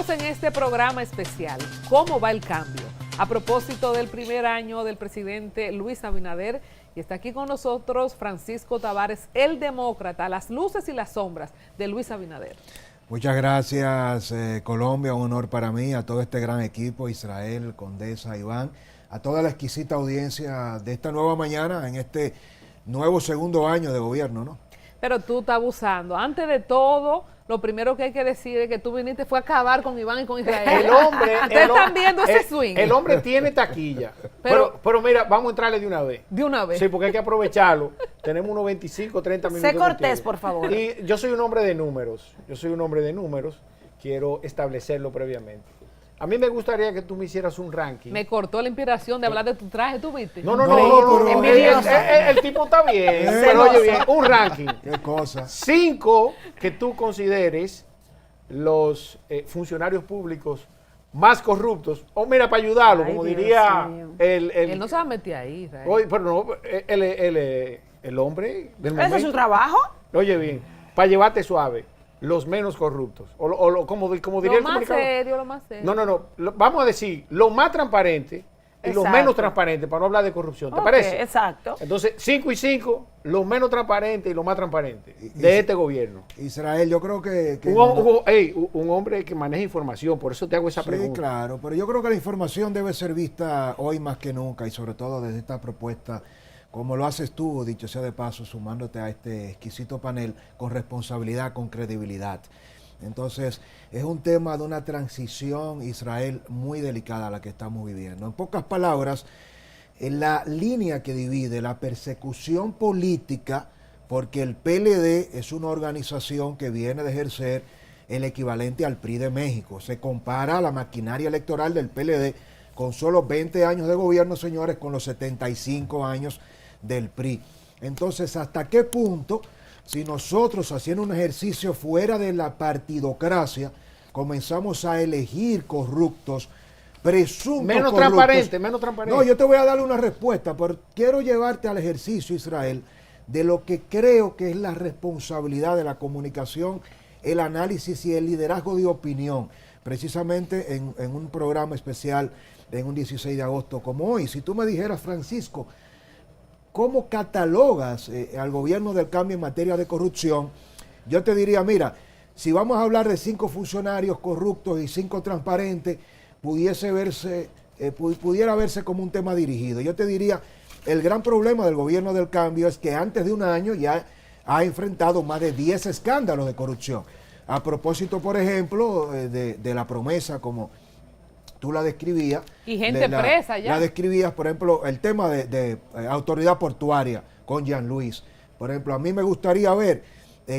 Estamos en este programa especial, ¿Cómo va el cambio? A propósito del primer año del presidente Luis Abinader, y está aquí con nosotros Francisco Tavares, el demócrata, las luces y las sombras de Luis Abinader. Muchas gracias, Colombia, un honor para mí, a todo este gran equipo, Israel, Condesa, Iván, a toda la exquisita audiencia de esta nueva mañana en este nuevo segundo año de gobierno, ¿no? Pero tú estás abusando. Antes de todo, lo primero que hay que decir es que tú viniste fue a acabar con Iván y con Israel. El hombre... Ustedes están viendo ese swing. El hombre tiene taquilla. Pero mira, vamos a entrarle de una vez. De una vez. Sí, porque hay que aprovecharlo. Tenemos unos 25, 30 minutos. Sé cortés, contigo. por favor. Y yo soy un hombre de números. Quiero establecerlo previamente. A mí me gustaría que tú me hicieras un ranking. Me cortó la inspiración de hablar de tu traje, ¿tú viste? No. Envidioso. El tipo está bien. Pero oye bien, un ranking. Qué cosa. 5 que tú consideres los funcionarios públicos más corruptos. O mira, para ayudarlo, Ay, como Dios diría mío. Él no se va a meter ahí, Israel. Oye, pero no, el hombre del ¿Ese momento. es su trabajo? Oye bien, para llevarte suave, los menos corruptos. Como diría el Lo más comunicador. serio, lo más serio. No. Vamos a decir, lo más transparente y los Exacto. menos transparentes, para no hablar de corrupción. ¿Te Ok, parece? Exacto. Entonces, 5 y 5, los menos transparentes y los más transparentes Y- de y- este gobierno. Israel, yo creo que Un hombre que maneja información, por eso te hago esa sí, pregunta. claro, pero yo creo que la información debe ser vista hoy más que nunca y sobre todo desde esta propuesta, como lo haces tú, dicho sea de paso, sumándote a este exquisito panel con responsabilidad, con credibilidad. Entonces, es un tema de una transición, Israel, muy delicada la que estamos viviendo. En pocas palabras, en la línea que divide la persecución política, porque el PLD es una organización que viene de ejercer el equivalente al PRI de México. Se compara la maquinaria electoral del PLD con solo 20 años de gobierno, señores, con los 75 años del PRI. Entonces, ¿hasta qué punto, si nosotros haciendo un ejercicio fuera de la partidocracia, comenzamos a elegir corruptos, presuntos Menos corruptos? transparente. No, yo te voy a dar una respuesta, pero quiero llevarte al ejercicio, Israel, de lo que creo que es la responsabilidad de la comunicación, el análisis y el liderazgo de opinión, precisamente en un programa especial en un 16 de agosto como hoy. Si tú me dijeras, Francisco, ¿cómo catalogas al gobierno del cambio en materia de corrupción? Yo te diría, mira, si vamos a hablar de 5 funcionarios corruptos y 5 transparentes, pudiera verse como un tema dirigido. Yo te diría, el gran problema del gobierno del cambio es que antes de un año ya ha enfrentado más de 10 escándalos de corrupción. A propósito, por ejemplo, de la promesa, como tú la describías. Y gente presa ya. La describías, por ejemplo, el tema de autoridad portuaria con Jean Luis. Por ejemplo, a mí me gustaría ver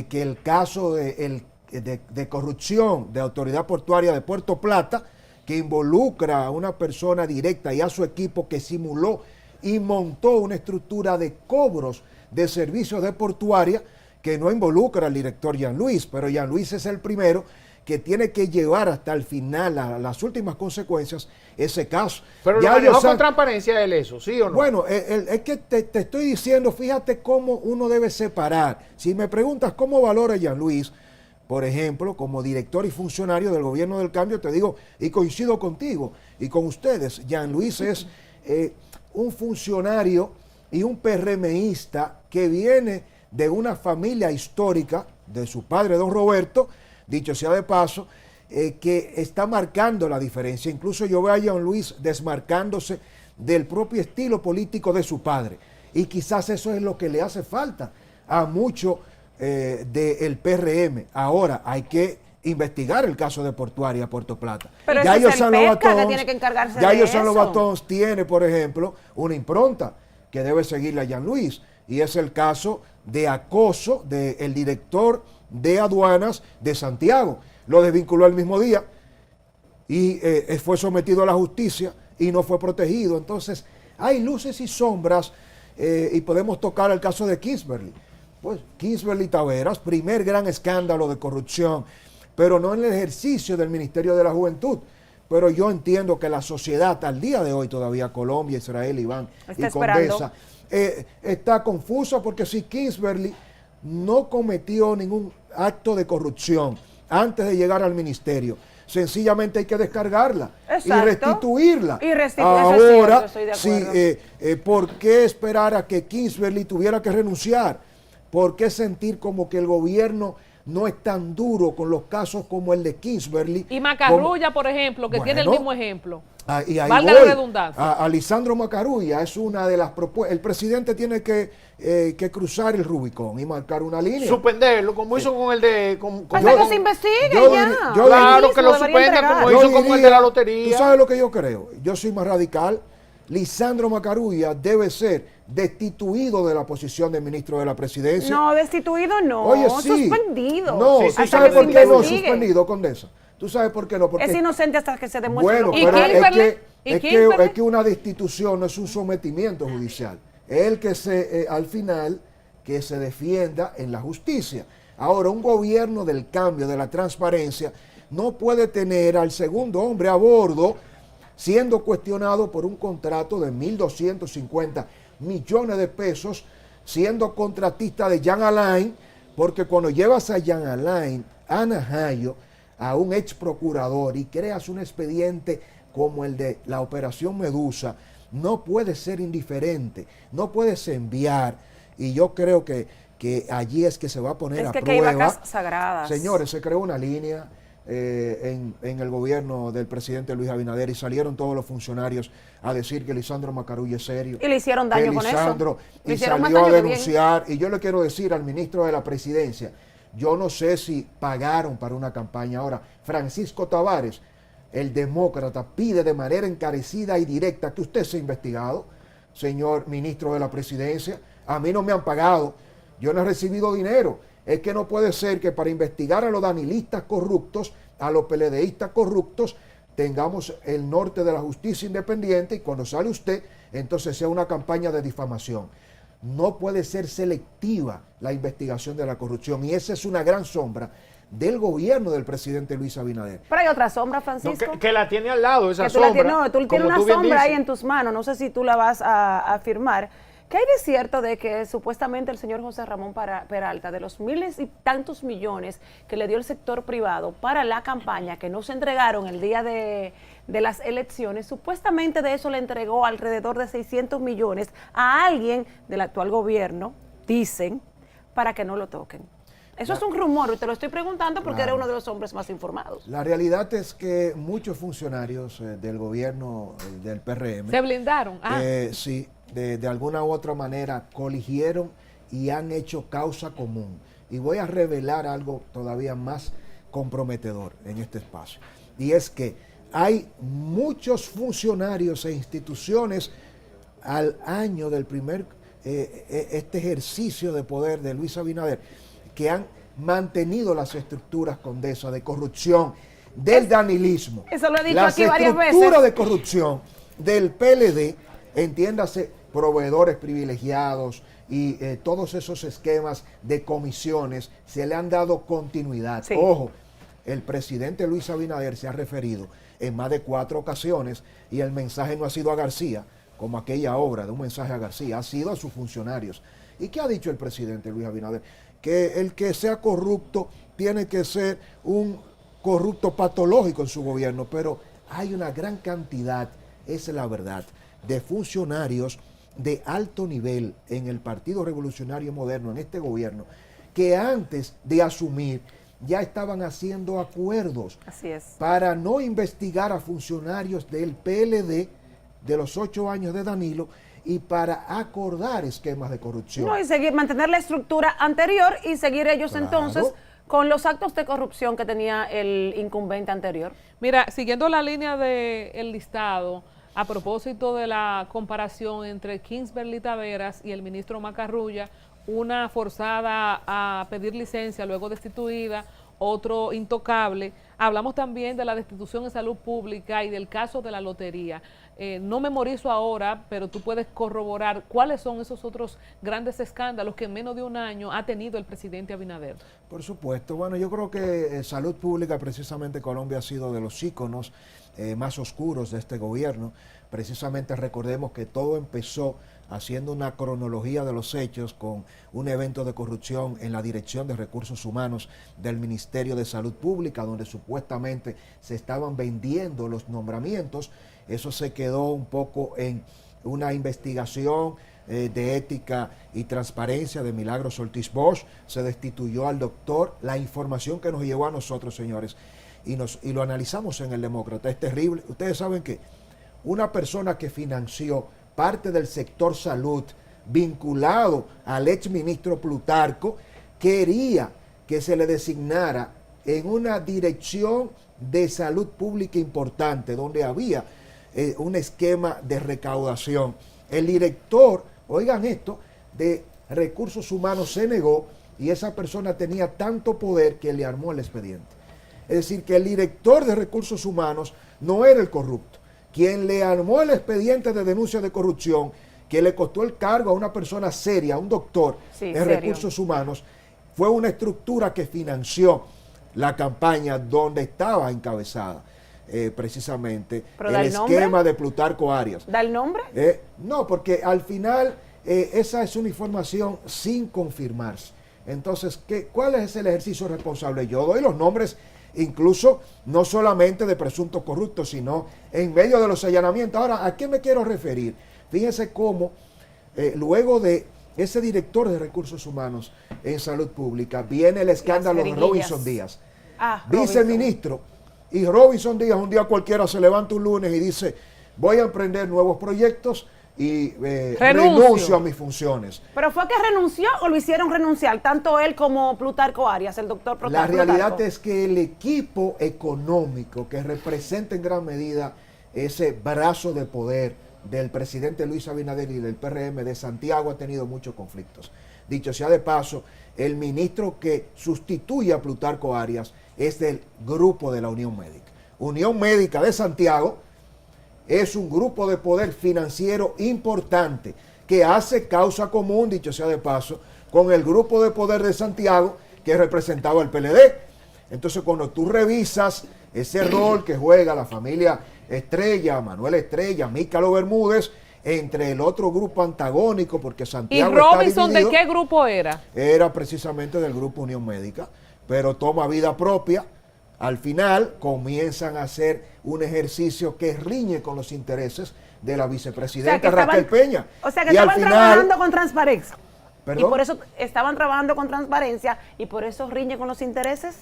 que el caso de corrupción de autoridad portuaria de Puerto Plata, que involucra a una persona directa y a su equipo que simuló y montó una estructura de cobros de servicios de portuaria que no involucra al director Jean Luis, pero Jean Luis es el primero que tiene que llevar hasta el final, a las últimas consecuencias, ese caso. Pero Ya lo manejó ellos con han- transparencia él eso, ¿sí o no? Bueno, es que te estoy diciendo, fíjate cómo uno debe separar. Si me preguntas cómo valora Jean Luis, por ejemplo, como director y funcionario del gobierno del cambio, te digo, y coincido contigo y con ustedes, Jean Luis es un funcionario y un PRMista que viene de una familia histórica, de su padre, don Roberto, dicho sea de paso, que está marcando la diferencia. Incluso yo veo a Jean Luis desmarcándose del propio estilo político de su padre. Y quizás eso es lo que le hace falta a mucho del PRM. Ahora hay que investigar el caso de Portuaria Puerto Plata. Pero ese es el Pesca que tiene que encargarse de Yayo eso. Lobatón tiene, por ejemplo, una impronta que debe seguirle a Jean Luis. Y es el caso de acoso del director de aduanas de Santiago. Lo desvinculó el mismo día y fue sometido a la justicia y no fue protegido. Entonces, hay luces y sombras y podemos tocar el caso de Kingsbury. Pues Kingsbury Taveras, primer gran escándalo de corrupción, pero no en el ejercicio del Ministerio de la Juventud. Pero yo entiendo que la sociedad, al día de hoy todavía, Colombia, Israel, Iván Está y Condesa, esperando. está confusa porque si Kingsbury no cometió ningún acto de corrupción antes de llegar al ministerio, sencillamente hay que descargarla y Exacto. restituirla. Y eso es Ahora, cierto, estoy de acuerdo. ¿por qué esperar a que Kingsbury tuviera que renunciar? ¿Por qué sentir como que el gobierno no es tan duro con los casos como el de Kingsbury? Y Macarrulla, por ejemplo, que tiene el mismo ejemplo. Y ahí valga voy. la redundancia. A Lisandro Macarrulla es una de las propuestas. El presidente tiene que cruzar el Rubicón y marcar una línea. Suspenderlo, como hizo con el de... Hasta que se investigue ya. Claro, que lo suspenda como hizo con el de la lotería. ¿Tú sabes lo que yo creo? Yo soy más radical. Lisandro Macarrulla debe ser destituido de la posición de ministro de la presidencia. No, destituido no. Oye, sí. Suspendido. No, Sí, ¿tú hasta sabes que por se qué no investigue. suspendido, Condesa? ¿Tú sabes por qué no? Porque Es inocente hasta que se demuestre. bueno, ¿Y pero Kimberly? es que una destitución no es un sometimiento judicial. Es el que al final, que se defienda en la justicia. Ahora, un gobierno del cambio, de la transparencia, no puede tener al segundo hombre a bordo siendo cuestionado por un contrato de 1.250 millones de pesos, siendo contratista de Jean Alain, porque cuando llevas a Jean Alain a Najayo, a un ex procurador, y creas un expediente como el de la Operación Medusa, no puedes ser indiferente, no puedes enviar, y yo creo que allí es que se va a poner a que hay prueba. vacas sagradas. Señores, se creó una línea en el gobierno del presidente Luis Abinader y salieron todos los funcionarios a decir que Lisandro Macarrulla es serio. Y le hicieron daño que con Lisandro, eso. Le y hicieron más salió a daño que bien. denunciar. Y yo le quiero decir al ministro de la presidencia, yo no sé si pagaron para una campaña. Ahora, Francisco Tavares, el demócrata, pide de manera encarecida y directa que usted sea investigado, señor ministro de la presidencia. A mí no me han pagado, yo no he recibido dinero. Es que no puede ser que para investigar a los danilistas corruptos, a los PLDistas corruptos, tengamos el norte de la justicia independiente y cuando sale usted, entonces sea una campaña de difamación. No puede ser selectiva la investigación de la corrupción y esa es una gran sombra del gobierno del presidente Luis Abinader. Pero hay otra sombra, Francisco. No, que la tiene al lado, esa Que tú la sombra. tienes, no, tú tienes una como tú bien sombra ahí dices. en tus manos, no sé si tú la vas a firmar. ¿Qué hay de cierto de que supuestamente el señor José Ramón Peralta, de los miles y tantos millones que le dio el sector privado para la campaña, que no se entregaron el día de las elecciones, supuestamente de eso le entregó alrededor de 600 millones a alguien del actual gobierno, dicen, para que no lo toquen? Eso es un rumor, y te lo estoy preguntando porque eres uno de los hombres más informados. La realidad es que muchos funcionarios del gobierno del PRM Se blindaron. sí, de alguna u otra manera coligieron y han hecho causa común. Y voy a revelar algo todavía más comprometedor en este espacio. Y es que hay muchos funcionarios e instituciones al año del primer este ejercicio de poder de Luis Abinader que han mantenido las estructuras, Condesa, de corrupción, del danilismo. Eso lo he dicho aquí varias veces. Las estructuras de corrupción del PLD, entiéndase, proveedores privilegiados y todos esos esquemas de comisiones, se le han dado continuidad. Sí. Ojo, el presidente Luis Abinader se ha referido en más de 4 ocasiones y el mensaje no ha sido a García, como aquella obra de un mensaje a García, ha sido a sus funcionarios. ¿Y qué ha dicho el presidente Luis Abinader? Que el que sea corrupto tiene que ser un corrupto patológico en su gobierno, pero hay una gran cantidad, esa es la verdad, de funcionarios de alto nivel en el Partido Revolucionario Moderno, en este gobierno, que antes de asumir ya estaban haciendo acuerdos. Así es. Para no investigar a funcionarios del PLD de los 8 años de Danilo y para acordar esquemas de corrupción. No, y mantener la estructura anterior y seguir ellos Claro. entonces con los actos de corrupción que tenía el incumbente anterior. Mira, siguiendo la línea del listado, a propósito de la comparación entre Kingsbury Taveras y el ministro Macarrulla, una forzada a pedir licencia, luego destituida, otro intocable. Hablamos también de la destitución en salud pública y del caso de la lotería. no memorizo ahora, pero tú puedes corroborar cuáles son esos otros grandes escándalos que en menos de un año ha tenido el presidente Abinader. Por supuesto. Bueno, yo creo que salud pública, precisamente Colombia ha sido de los íconos más oscuros de este gobierno. Precisamente recordemos que todo empezó haciendo una cronología de los hechos con un evento de corrupción en la Dirección de Recursos Humanos del Ministerio de Salud Pública, donde supuestamente se estaban vendiendo los nombramientos. Eso se quedó un poco en una investigación de ética y transparencia de Milagros Ortiz Bosch. Se destituyó al doctor. La información que nos llegó a nosotros, señores, y lo analizamos en el Demócrata, es terrible. Ustedes saben que una persona que financió parte del sector salud vinculado al exministro Plutarco quería que se le designara en una dirección de salud pública importante donde había un esquema de recaudación. El director, oigan esto, de recursos humanos se negó y esa persona tenía tanto poder que le armó el expediente. Es decir, que el director de recursos humanos no era el corrupto. Quien le armó el expediente de denuncia de corrupción, que le costó el cargo a una persona seria, a un doctor en recursos humanos, fue una estructura que financió la campaña donde estaba encabezada precisamente el esquema de Plutarco Arias. ¿Da el nombre? No, porque al final esa es una información sin confirmarse. Entonces, ¿cuál es el ejercicio responsable? Yo doy los nombres, incluso no solamente de presuntos corruptos, sino en medio de los allanamientos. Ahora, ¿a qué me quiero referir? Fíjense cómo luego de ese director de recursos humanos en salud pública viene el escándalo de Robinson Díaz, viceministro, y Robinson Díaz un día cualquiera se levanta un lunes y dice: voy a emprender nuevos proyectos y renuncio a mis funciones. ¿Pero fue que renunció o lo hicieron renunciar? Tanto él como Plutarco Arias, el doctor Plutarco. La realidad es que el equipo económico que representa en gran medida ese brazo de poder del presidente Luis Abinader y del PRM de Santiago ha tenido muchos conflictos. Dicho sea de paso, el ministro que sustituye a Plutarco Arias es del grupo de la Unión Médica. Unión Médica de Santiago es un grupo de poder financiero importante que hace causa común, dicho sea de paso, con el grupo de poder de Santiago que representaba el PLD. Entonces, cuando tú revisas ese rol que juega la familia Estrella, Manuel Estrella, Mícalo Bermúdez, entre el otro grupo antagónico, porque Santiago ¿Y Robinson de qué grupo era? Era precisamente del grupo Unión Médica, pero toma vida propia. Al final comienzan a hacer un ejercicio que riñe con los intereses de la vicepresidenta Raquel Peña. O sea que estaban trabajando con transparencia. ¿Perdón? Y por eso estaban trabajando con transparencia y por eso riñe con los intereses.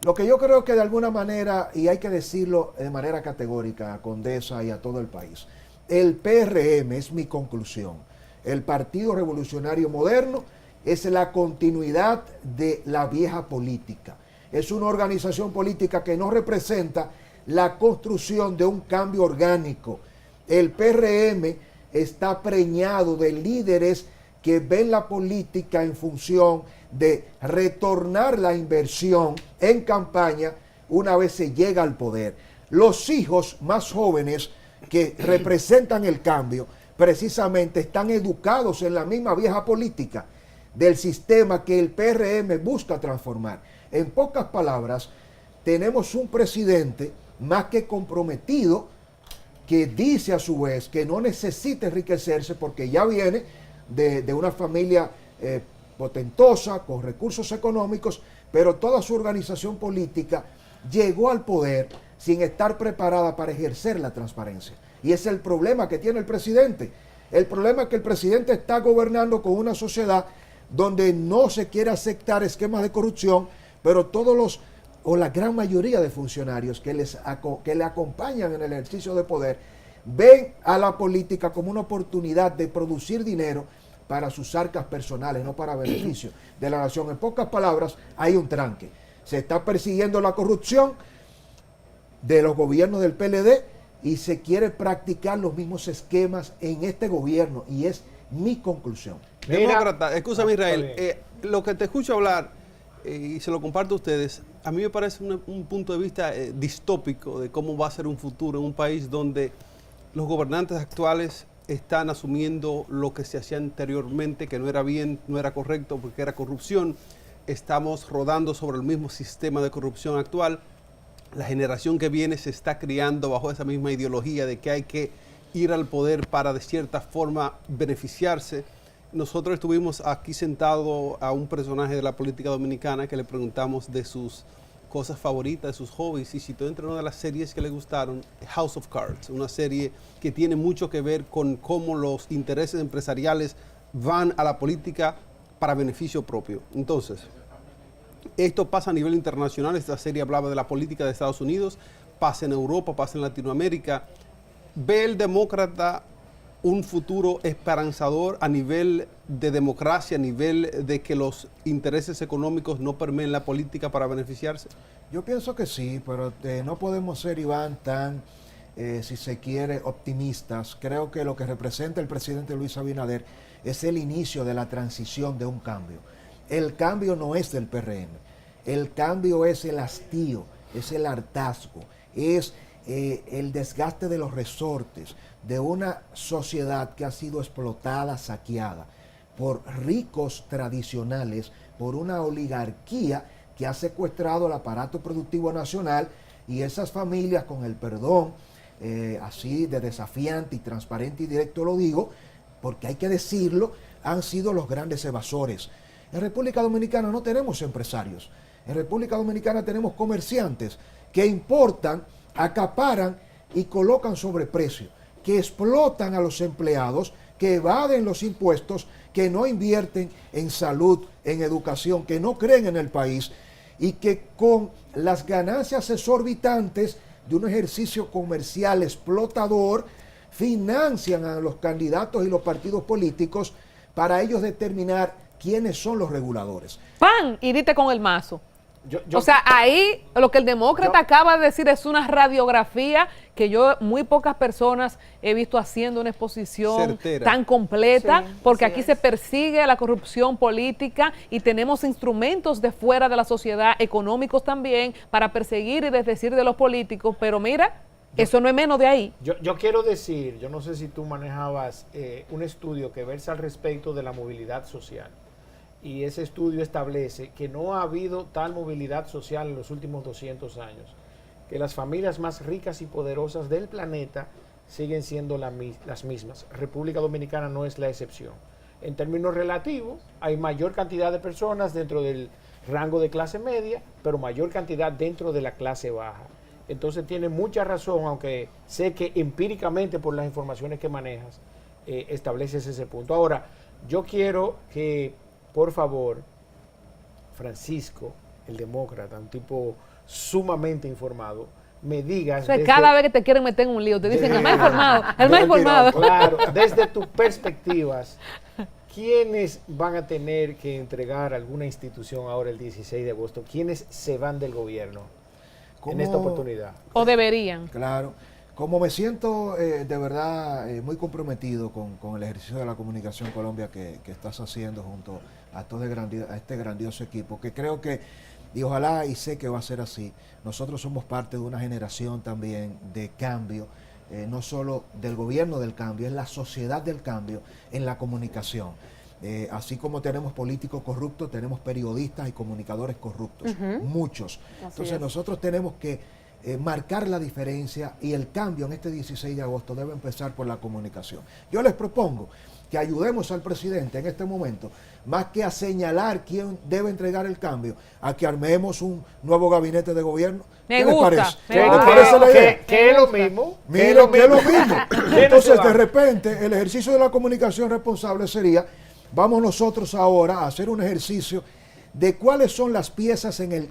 Lo que yo creo que de alguna manera, y hay que decirlo de manera categórica a Condesa y a todo el país, el PRM, es mi conclusión, el Partido Revolucionario Moderno es la continuidad de la vieja política. Es una organización política que no representa la construcción de un cambio orgánico. El PRM está preñado de líderes que ven la política en función de retornar la inversión en campaña una vez se llega al poder. Los hijos más jóvenes que representan el cambio precisamente están educados en la misma vieja política del sistema que el PRM busca transformar. En pocas palabras, tenemos un presidente más que comprometido que dice a su vez que no necesita enriquecerse porque ya viene de una familia potentosa, con recursos económicos, pero toda su organización política llegó al poder sin estar preparada para ejercer la transparencia. Y ese es el problema que tiene el presidente. El problema es que el presidente está gobernando con una sociedad donde no se quiere aceptar esquemas de corrupción, pero todos los, o la gran mayoría de funcionarios que le acompañan en el ejercicio de poder, ven a la política como una oportunidad de producir dinero para sus arcas personales, no para beneficio de la nación. En pocas palabras, hay un tranque. Se está persiguiendo la corrupción de los gobiernos del PLD y se quiere practicar los mismos esquemas en este gobierno, y es mi conclusión. Demócrata, escúchame Israel, lo que te escucho hablar, y se lo comparto a ustedes, a mí me parece un punto de vista distópico de cómo va a ser un futuro en un país donde los gobernantes actuales están asumiendo lo que se hacía anteriormente, que no era bien, no era correcto porque era corrupción. Estamos rodando sobre el mismo sistema de corrupción actual. La generación que viene se está criando bajo esa misma ideología de que hay que ir al poder para de cierta forma beneficiarse. Nosotros estuvimos aquí sentados a un personaje de la política dominicana que le preguntamos de sus cosas favoritas, de sus hobbies, y citó entre una de las series que le gustaron, House of Cards, una serie que tiene mucho que ver con cómo los intereses empresariales van a la política para beneficio propio. Entonces, esto pasa a nivel internacional. Esta serie hablaba de la política de Estados Unidos, pasa en Europa, pasa en Latinoamérica. ¿Ve el demócrata un futuro esperanzador a nivel de democracia, a nivel de que los intereses económicos no permeen la política para beneficiarse? Yo pienso que sí, pero no podemos ser, Iván, tan, si se quiere, optimistas. Creo que lo que representa el presidente Luis Abinader es el inicio de la transición de un cambio. El cambio no es del PRM, el cambio es el hastío, es el hartazgo, es el desgaste de los resortes, de una sociedad que ha sido explotada, saqueada por ricos tradicionales, por una oligarquía que ha secuestrado el aparato productivo nacional, y esas familias, con el perdón, así de desafiante y transparente y directo lo digo, porque hay que decirlo, han sido los grandes evasores. En República Dominicana no tenemos empresarios, en República Dominicana tenemos comerciantes que importan, acaparan y colocan sobreprecio, que explotan a los empleados, que evaden los impuestos, que no invierten en salud, en educación, que no creen en el país, y que con las ganancias exorbitantes de un ejercicio comercial explotador financian a los candidatos y los partidos políticos para ellos determinar quiénes son los reguladores. ¡Pan! Y dite con el mazo. O sea, ahí lo que el demócrata acaba de decir es una radiografía que yo muy pocas personas he visto haciendo una exposición certera, tan completa, Sí, porque así aquí es. se persigue la corrupción política y tenemos instrumentos de fuera de la sociedad, económicos también, para perseguir y desdecir de los políticos, pero mira, eso no es menos de ahí. Yo quiero decir, yo no sé si tú manejabas un estudio que versa al respecto de la movilidad social. Y ese estudio establece que no ha habido tal movilidad social en los últimos 200 años, que las familias más ricas y poderosas del planeta siguen siendo las mismas. República Dominicana no es la excepción. En términos relativos, hay mayor cantidad de personas dentro del rango de clase media, pero mayor cantidad dentro de la clase baja. Entonces tiene mucha razón, aunque sé que empíricamente por las informaciones que manejas, estableces ese punto. Ahora, yo quiero que, por favor, Francisco, el demócrata, un tipo sumamente informado, me digas... O sea, cada vez que te quieren meter en un lío, te dicen, el más informado, el más Desde- informado. Claro, desde tus perspectivas, ¿quiénes van a tener que entregar alguna institución ahora el 16 de agosto? ¿Quiénes se van del gobierno en esta oportunidad? O deberían. Claro. Como me siento de verdad muy comprometido con el ejercicio de la comunicación Colombia que estás haciendo junto a este grandioso equipo, que creo que, y ojalá y sé que va a ser así, nosotros somos parte de una generación también de cambio, no solo del gobierno del cambio, es la sociedad del cambio en la comunicación. Así como tenemos políticos corruptos, tenemos periodistas y comunicadores corruptos, muchos. Entonces nosotros tenemos que marcar la diferencia, y el cambio en este 16 de agosto debe empezar por la comunicación. Yo les propongo que ayudemos al presidente en este momento, más que a señalar quién debe entregar el cambio, a que armemos un nuevo gabinete de gobierno. Me ¿Qué les gusta, parece? me ¿Les gusta. parece la idea? ¿Qué es lo mismo? Miren, que es lo mismo. ¿Quiénes Entonces, se van? de repente, el ejercicio de la comunicación responsable sería, vamos nosotros ahora a hacer un ejercicio de cuáles son las piezas en el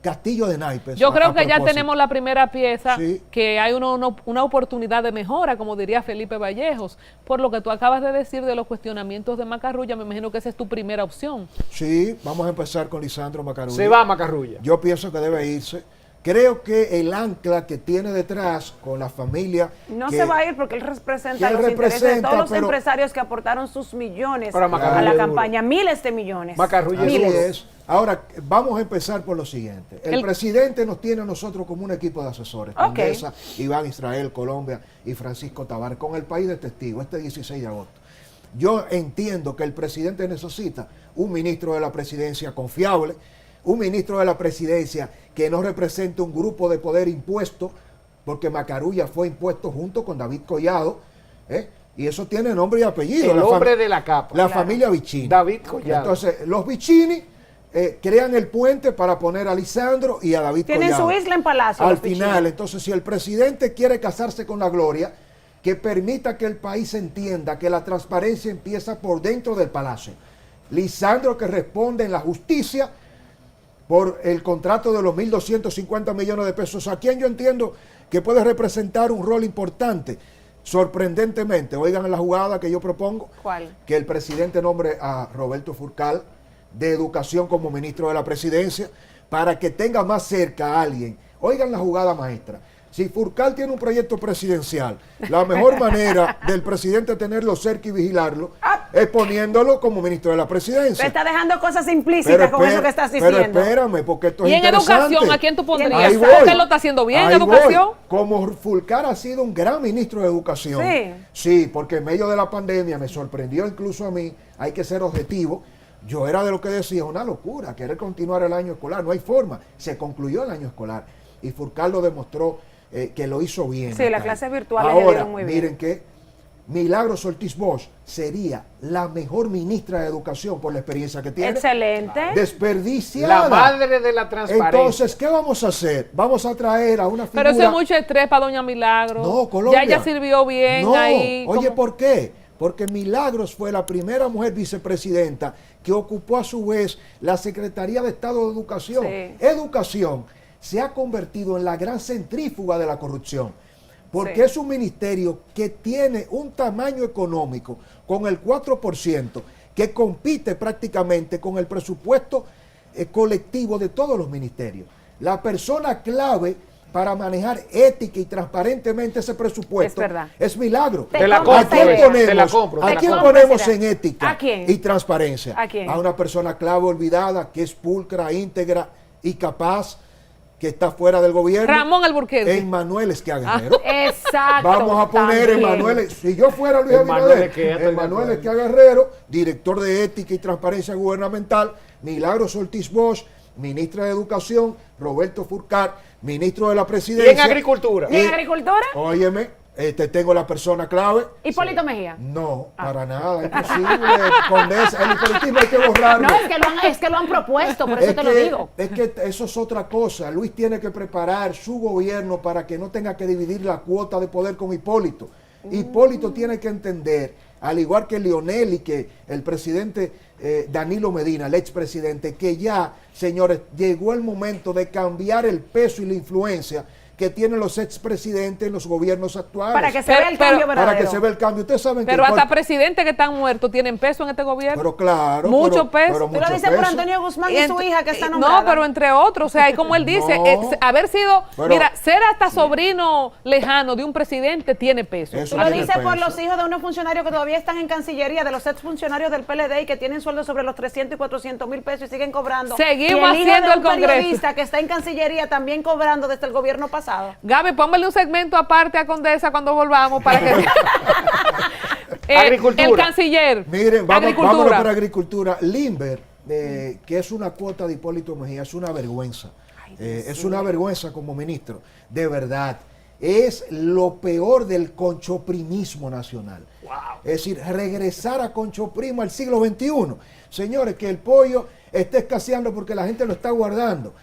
castillo de naipes. Yo creo a que ya propósito. tenemos la primera pieza, Sí. que hay una oportunidad de mejora, como diría Felipe Vallejos. Por lo que tú acabas de decir de los cuestionamientos de Macarrulla, me imagino que esa es tu primera opción. Sí, vamos a empezar con Lisandro Macarulla. Se va Macarrulla. Yo pienso que debe irse. creo que el ancla que tiene detrás con la familia... No que- se va a ir porque él representa que él los intereses de representa, todos los pero- empresarios que aportaron sus millones Ahora, a Macarrulla la es campaña, miles de millones. Macarrulla es Así duro. es. Ahora, vamos a empezar por lo siguiente. El El- presidente nos tiene a nosotros como un equipo de asesores. Ok. Condesa, Iván Israel, Colombia y Francisco Tavares, con el país de testigo, este 16 de agosto. Yo entiendo que el presidente necesita un ministro de la presidencia confiable, un ministro de la presidencia que no represente un grupo de poder impuesto, porque Macarulla fue impuesto junto con David Collado, ¿eh? Y eso tiene nombre y apellido. El La hombre fam- de la capa. La Claro. familia Vicini. David Collado. Entonces, los Vicini crean el puente para poner a Lisandro y a David Tienen Collado. su isla en Palacio. Al los Pichini. final, entonces, si el presidente quiere casarse con la gloria, que permita que el país entienda que la transparencia empieza por dentro del palacio. Lisandro, que responde en la justicia por el contrato de los 1.250 millones de pesos, a quien yo entiendo que puede representar un rol importante. Sorprendentemente, oigan la jugada que yo propongo, ¿Cuál? que el presidente nombre a Roberto Furcal de Educación como ministro de la presidencia para que tenga más cerca a alguien. Oigan la jugada maestra. Si Furcal tiene un proyecto presidencial, la mejor manera del presidente tenerlo cerca y vigilarlo es poniéndolo como ministro de la Te presidencia. está dejando cosas implícitas con eso que estás pero diciendo. espérame, porque esto es Y en interesante. educación, ¿a quién tú pondrías? Ahí voy. ¿Usted lo está haciendo bien en Ahí educación? voy. Como Fulcar ha sido un gran ministro de educación. Sí. Sí, porque en medio de la pandemia me sorprendió incluso a mí, hay que ser objetivo. Yo era de lo que decía, una locura, querer continuar el año escolar, no hay forma. Se concluyó el año escolar y Fulcar lo demostró que lo hizo bien. Sí, las acá. clases virtuales le Ahora, dieron muy bien. miren que Milagros Ortiz Bosch sería la mejor ministra de educación por la experiencia que tiene. Excelente. Desperdiciada. La madre de la transparencia. Entonces, ¿qué vamos a hacer? Vamos a traer a una figura... Pero eso es mucho estrés para doña Milagro. No, Colombia. Ya ella sirvió bien No, ahí. oye, como- ¿por qué? Porque Milagros fue la primera mujer vicepresidenta que ocupó a su vez la Secretaría de Estado de Educación. Sí. Educación se ha convertido en la gran centrífuga de la corrupción, porque Sí. es un ministerio que tiene un tamaño económico con el 4%, que compite prácticamente con el presupuesto colectivo de todos los ministerios. La persona clave para manejar ética y transparentemente ese presupuesto Es verdad. es Milagro. Te la ¿A compro, quién Eva. ponemos, te la compro, ¿a te la quién compro. ponemos en Presidente. ética ¿A quién? y transparencia? ¿A quién? A una persona clave olvidada, que es pulcra, íntegra y capaz, que está fuera del gobierno. Ramón Alburquerque. Emmanuel Esquia Guerrero. Exacto. Vamos a poner también. Emmanuel, si yo fuera Luis Emmanuel Abinader, Esquia, estoy de Emmanuel acuerdo. Esquia Guerrero, director de Ética y Transparencia Gubernamental, Milagros Ortiz Bosch, ministra de Educación, Roberto Furcar, ministro de la Y Presidencia. en agricultura. ¿Y en agricultura? Óyeme, te tengo la persona clave. Hipólito Mejía. No, para nada, imposible. Condesa, el hipólitismo hay que borrarlo. No, es que lo han propuesto, por eso te lo digo. Es que eso es otra cosa. Luis tiene que preparar su gobierno para que no tenga que dividir la cuota de poder con Hipólito. Hipólito tiene que entender, al igual que Leonel y que el presidente Danilo Medina, el expresidente, que ya, señores, llegó el momento de cambiar el peso y la influencia que tienen los expresidentes en los gobiernos actuales. Para que se vea el cambio Para verdadero. que se vea el cambio. Ustedes saben Pero que... hasta presidentes que están muertos tienen peso en este gobierno. Pero claro. Mucho peso. Tú lo mucho dices por peso. Antonio Guzmán y Y su ent- hija que está No, nombrada. pero entre otros, o sea, y como él dice, No. haber sido, Pero- mira, ser hasta sobrino lejano de un presidente tiene peso. Eso Tú lo tiene dices por peso. los hijos de unos funcionarios que todavía están en Cancillería, de los exfuncionarios del PLD y que tienen sueldos sobre los 300 y 400 mil pesos y siguen cobrando. Seguimos y el hijo haciendo de el un Congreso. periodista que está en Cancillería también cobrando desde el gobierno pasado. Gaby, póngale un segmento aparte a Condesa cuando volvamos para que... Agricultura. El canciller. Miren, vámonos Agricultura. para agricultura. Limber, que es una cuota de Hipólito Mejía, es una vergüenza. Es una vergüenza como ministro. De verdad. Es lo peor del conchoprimismo nacional. Es decir, regresar a conchoprimo al siglo XXI. Señores, que el pollo está escaseando porque la gente lo está guardando.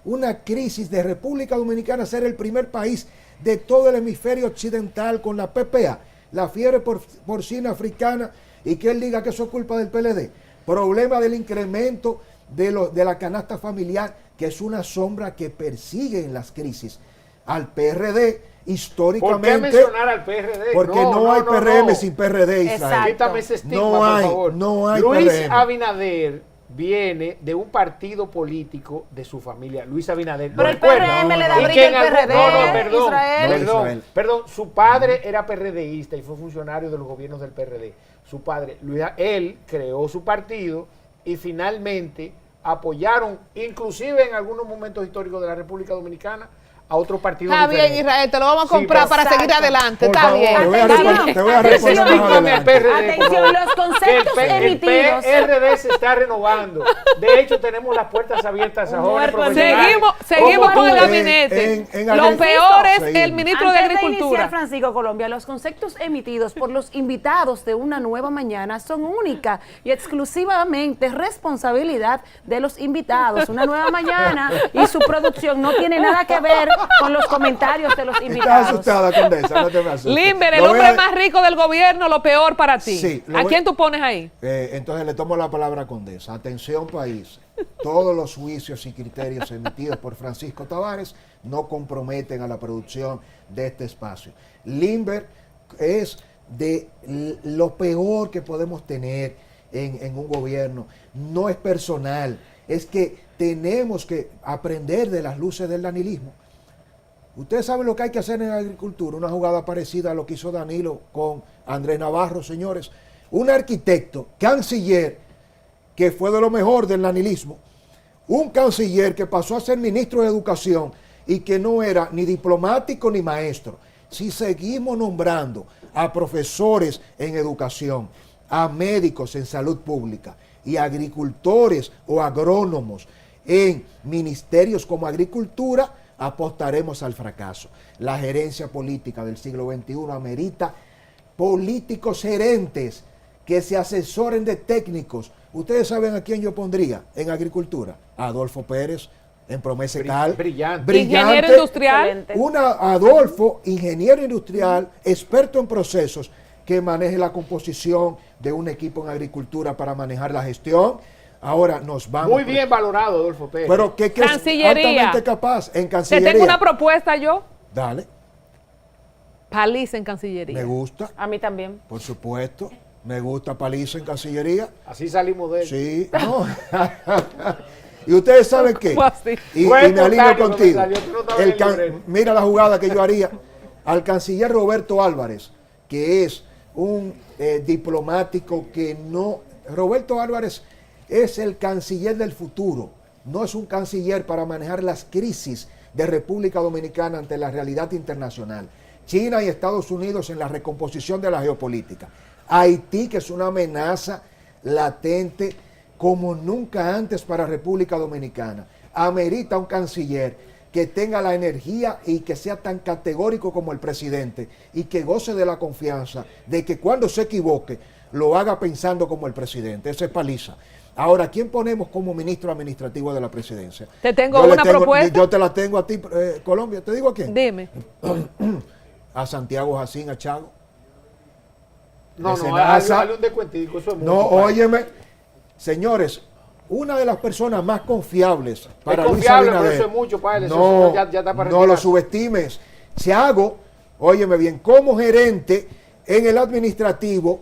Una crisis de República Dominicana ser el primer país de todo el hemisferio occidental con la PPA, la fiebre porcina africana, y que él diga que eso es culpa del PLD. Problema del incremento de la canasta familiar, que es una sombra que persigue en las crisis al PRD históricamente. ¿Por qué mencionar al PRD? Porque no hay PRM sin PRD, Israel. Exacto. Quítame ese estigma, No por hay, favor. no hay Luis PRM. Abinader viene de un partido político de su familia, Luis Abinader. Pero ¿Lo el recuerdan? PRM le da Y brillo que en al algún- PRD, perdón, Israel. perdón, perdón, su padre era PRDista y fue funcionario de los gobiernos del PRD. Su padre, él creó su partido y finalmente apoyaron, inclusive en algunos momentos históricos de la República Dominicana, a otro partido Está bien, diferente. Israel, te lo vamos a Sí, comprar pero- para seguir adelante. Por Está favor, bien. te voy a Atención. responder, te voy a responder más Específicame al adelante. PRD, por Atención, favor. los conceptos Que el emitidos. PRD se está renovando. De hecho, tenemos las puertas abiertas a Un jóvenes muerto en profesionales. Seguimos como con el tú. gabinete. en Lo agricultura. peor es el Seguimos. ministro de Antes de Agricultura. iniciar, Francisco Colombia, los conceptos emitidos por los invitados de Una Nueva Mañana son única y exclusivamente responsabilidad de los invitados. Una Nueva Mañana y su producción no tiene nada que ver con los comentarios de los invitados. Estás asustada, Condesa, no te me asustes. Limber, el Lo voy hombre a- más rico del gobierno, lo peor para ti. Sí, lo ¿A voy- quién tú pones ahí? Entonces le tomo la palabra a Condesa. Atención, país. Todos los juicios y criterios emitidos por Francisco Tavares no comprometen a la producción de este espacio. Limber es de lo peor que podemos tener en un gobierno. No es personal, es que tenemos que aprender de las luces del danilismo. Ustedes saben lo que hay que hacer en agricultura, una jugada parecida a lo que hizo Danilo con Andrés Navarro, señores. Un arquitecto, canciller, que fue de lo mejor del danilismo, un canciller que pasó a ser ministro de Educación y que no era ni diplomático ni maestro. Si seguimos nombrando a profesores en educación, a médicos en salud pública y a agricultores o agrónomos en ministerios como agricultura, apostaremos al fracaso. La gerencia política del siglo XXI amerita políticos gerentes que se asesoren de técnicos. Ustedes saben a quién yo pondría en agricultura. A Adolfo Pérez, en Promesa Cal. Brillante. Ingeniero industrial. Excelente. Una Adolfo, ingeniero industrial, experto en procesos, que maneje la composición de un equipo en agricultura para manejar la gestión. Ahora nos vamos. Muy bien valorado, Adolfo Pérez. Pero que es Cancillería. altamente capaz en Te Cancillería. tengo una propuesta yo. Dale, Paliza en Cancillería. me gusta, A mí también. por supuesto. Me gusta Paliza en Cancillería. Así salimos de él. Sí, no. Y ustedes saben qué. ¿Cómo así? Y Fue me alineo espontáneo que me contigo. salió, tú no estabas en el libreto. Mira la jugada que yo haría al canciller Roberto Álvarez, que es un diplomático que no... Roberto Álvarez es el canciller del futuro, no es un canciller para manejar las crisis de República Dominicana ante la realidad internacional. China y Estados Unidos en la recomposición de la geopolítica. Haití, que es una amenaza latente como nunca antes para República Dominicana. Amerita un canciller que tenga la energía y que sea tan categórico como el presidente y que goce de la confianza de que cuando se equivoque lo haga pensando como el presidente. Ese es Paliza. Ahora, ¿quién ponemos como ministro administrativo de la presidencia? Te tengo Yo le una propuesta. Yo te la tengo a ti, Colombia. ¿Te digo a quién? Dime. A Santiago Jacín, a Chago. No, Ese no, NASA. dale un descuentico, eso es mucho. No, padre. óyeme, señores, una de las personas más confiables para Luis confiable, pero Abinader. eso es mucho, padre, eso No, ya está para no lo retirarse. subestimes. Chago, óyeme bien, como gerente en el administrativo,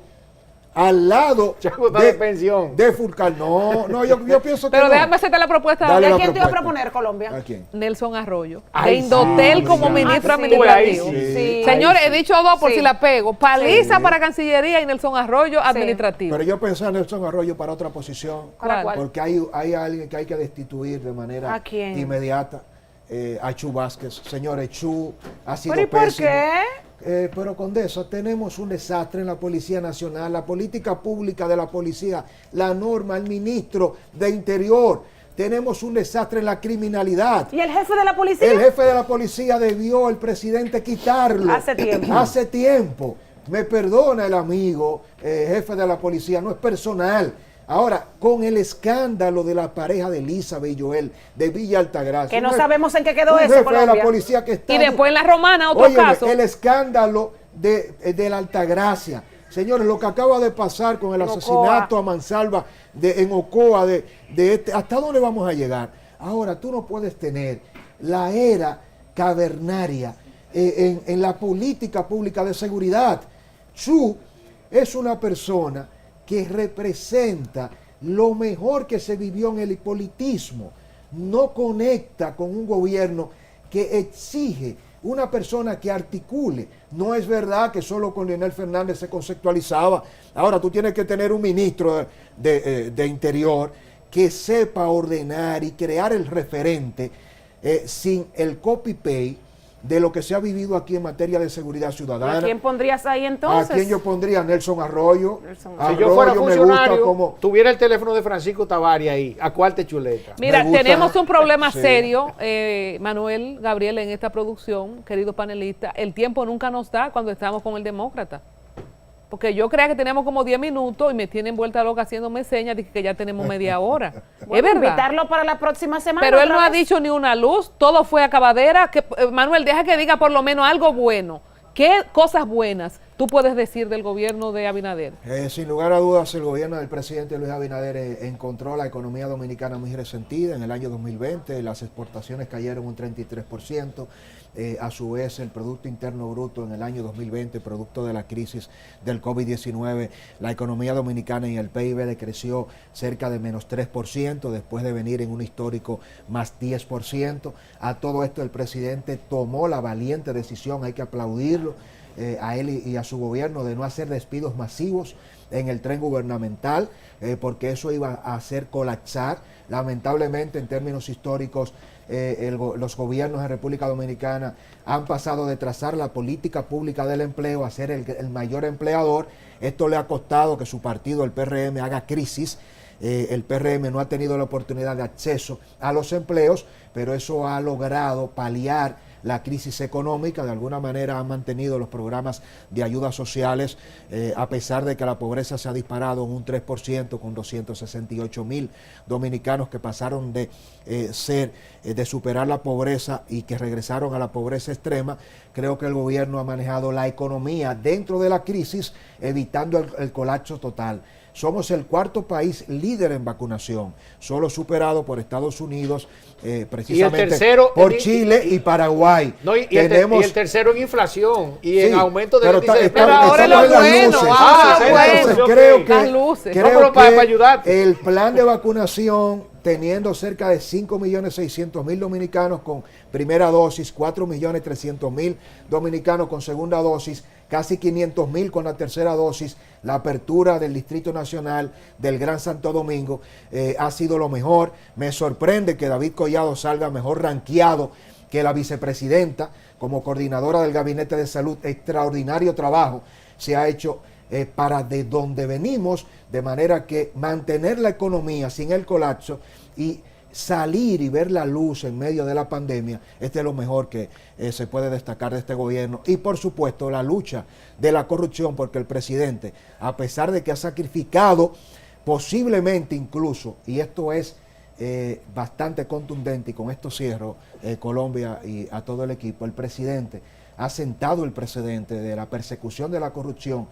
al lado Chago está de pensión. de Fulcar. No, yo pienso que Pero no. déjame hacerte la propuesta. Dale ¿Y la a quién te iba a propuesta. proponer, Colombia? ¿A quién? Nelson Arroyo. Ay, de Indotel sí, como sí. ministro Ah, sí. administrativo. Sí. Señores, Ay, he dicho dos por Sí. si la pego. Paliza Sí. para Cancillería y Nelson Arroyo administrativo. Pero yo pensaba en Nelson Arroyo para otra posición. ¿Para cuál? Porque hay alguien que hay que destituir de manera ¿A quién? inmediata. A Chu Vázquez. Señores, Chu ha sido ¿Pero y por pésimo. qué? Pero Condesa, tenemos un desastre en la Policía Nacional, la política pública de la policía, la norma, el ministro de Interior. Tenemos un desastre en la criminalidad. ¿Y el jefe de la policía? El jefe de la policía debió el presidente quitarlo. Hace tiempo. Hace tiempo. Me perdona el amigo, jefe de la policía, no es personal. Ahora, con el escándalo de la pareja de Elizabeth y Joel de Villa Altagracia. Que no un sabemos en qué quedó un eso, jefe de Colombia. la policía que está... Y después en la Romana, otro Óyeme, caso. el escándalo de la Altagracia. Señores, lo que acaba de pasar con el En asesinato Ocoa. a Mansalva en Ocoa, ¿hasta dónde vamos a llegar? Ahora, tú no puedes tener la era cavernaria en la política pública de seguridad. Chu es una persona que representa lo mejor que se vivió en el politismo no conecta con un gobierno que exige una persona que articule. No es verdad que solo con Leonel Fernández se conceptualizaba. Ahora tú tienes que tener un ministro de Interior que sepa ordenar y crear el referente sin el copy-paste de lo que se ha vivido aquí en materia de seguridad ciudadana. ¿A quién pondrías ahí entonces? ¿A quién yo pondría? Nelson Arroyo. Si yo fuera funcionario, como tuviera el teléfono de Francisco Tavares ahí, ¿a cuál te chuleta? Mira, tenemos un problema sí, serio, Manuel, Gabriel, en esta producción, querido panelista. El tiempo nunca nos da cuando estamos con el demócrata. Porque yo creía que teníamos como 10 minutos y me tienen vuelta loca haciéndome señas de que ya tenemos media hora. Bueno, es verdad. invitarlo para la próxima semana. Pero él no otra ha vez. dicho ni una luz, todo fue acabadera. Manuel, deja que diga por lo menos algo bueno. ¿Qué cosas buenas tú puedes decir del gobierno de Abinader? Sin lugar a dudas, el gobierno del presidente Luis Abinader encontró la economía dominicana muy resentida en el año 2020. Las exportaciones cayeron un 33%. A su vez, el Producto Interno Bruto en el año 2020, producto de la crisis del COVID-19, la economía dominicana y el PIB decreció cerca de menos 3%, después de venir en un histórico más 10%. A todo esto el presidente tomó la valiente decisión, hay que aplaudirlo, a él y a su gobierno, de no hacer despidos masivos en el tren gubernamental, porque eso iba a hacer colapsar. Lamentablemente, en términos históricos, los gobiernos de República Dominicana han pasado de trazar la política pública del empleo a ser el mayor empleador. Esto le ha costado que su partido, el PRM, haga crisis. El PRM no ha tenido la oportunidad de acceso a los empleos, pero eso ha logrado paliar la crisis económica. De alguna manera han mantenido los programas de ayudas sociales, a pesar de que la pobreza se ha disparado en un 3%, con 268,000 dominicanos que pasaron de superar la pobreza y que regresaron a la pobreza extrema. Creo que el gobierno ha manejado la economía dentro de la crisis, evitando el colapso total. Somos el cuarto país líder en vacunación, solo superado por Estados Unidos, precisamente ¿Y el tercero, por Chile y Paraguay. No, y el tercero en inflación y en aumento del índice de pero ahora es lo bueno, Las luces. Creo que para ayudarte. el plan de vacunación, teniendo cerca de 5.600.000 dominicanos con primera dosis, 4.300.000 dominicanos con segunda dosis, casi 500.000 con la tercera dosis, la apertura del Distrito Nacional del Gran Santo Domingo ha sido lo mejor. Me sorprende que David Collado salga mejor ranqueado que la vicepresidenta como coordinadora del Gabinete de Salud. Extraordinario trabajo se ha hecho para de donde venimos, de manera que mantener la economía sin el colapso y salir y ver la luz en medio de la pandemia, este es lo mejor que se puede destacar de este gobierno. Y por supuesto la lucha de la corrupción, porque el presidente, a pesar de que ha sacrificado posiblemente incluso, y esto es bastante contundente, y con esto cierro, Colombia y a todo el equipo, el presidente ha sentado el precedente de la persecución de la corrupción,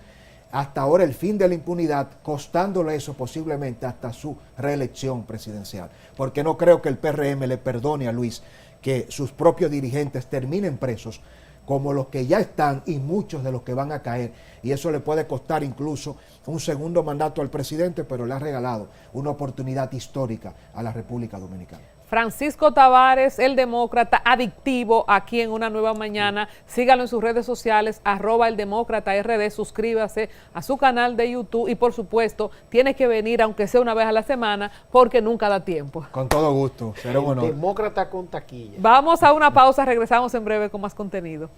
hasta ahora el fin de la impunidad, costándole eso posiblemente hasta su reelección presidencial. Porque no creo que el PRM le perdone a Luis que sus propios dirigentes terminen presos, como los que ya están y muchos de los que van a caer. Y eso le puede costar incluso un segundo mandato al presidente, pero le ha regalado una oportunidad histórica a la República Dominicana. Francisco Tavares, el demócrata adictivo, aquí en Una Nueva Mañana. Sígalo en sus redes sociales, @eldemócrata_rd, suscríbase a su canal de YouTube y por supuesto, tiene que venir, aunque sea una vez a la semana, porque nunca da tiempo. Con todo gusto, será un honor. Demócrata con taquilla. Vamos a una pausa, regresamos en breve con más contenido.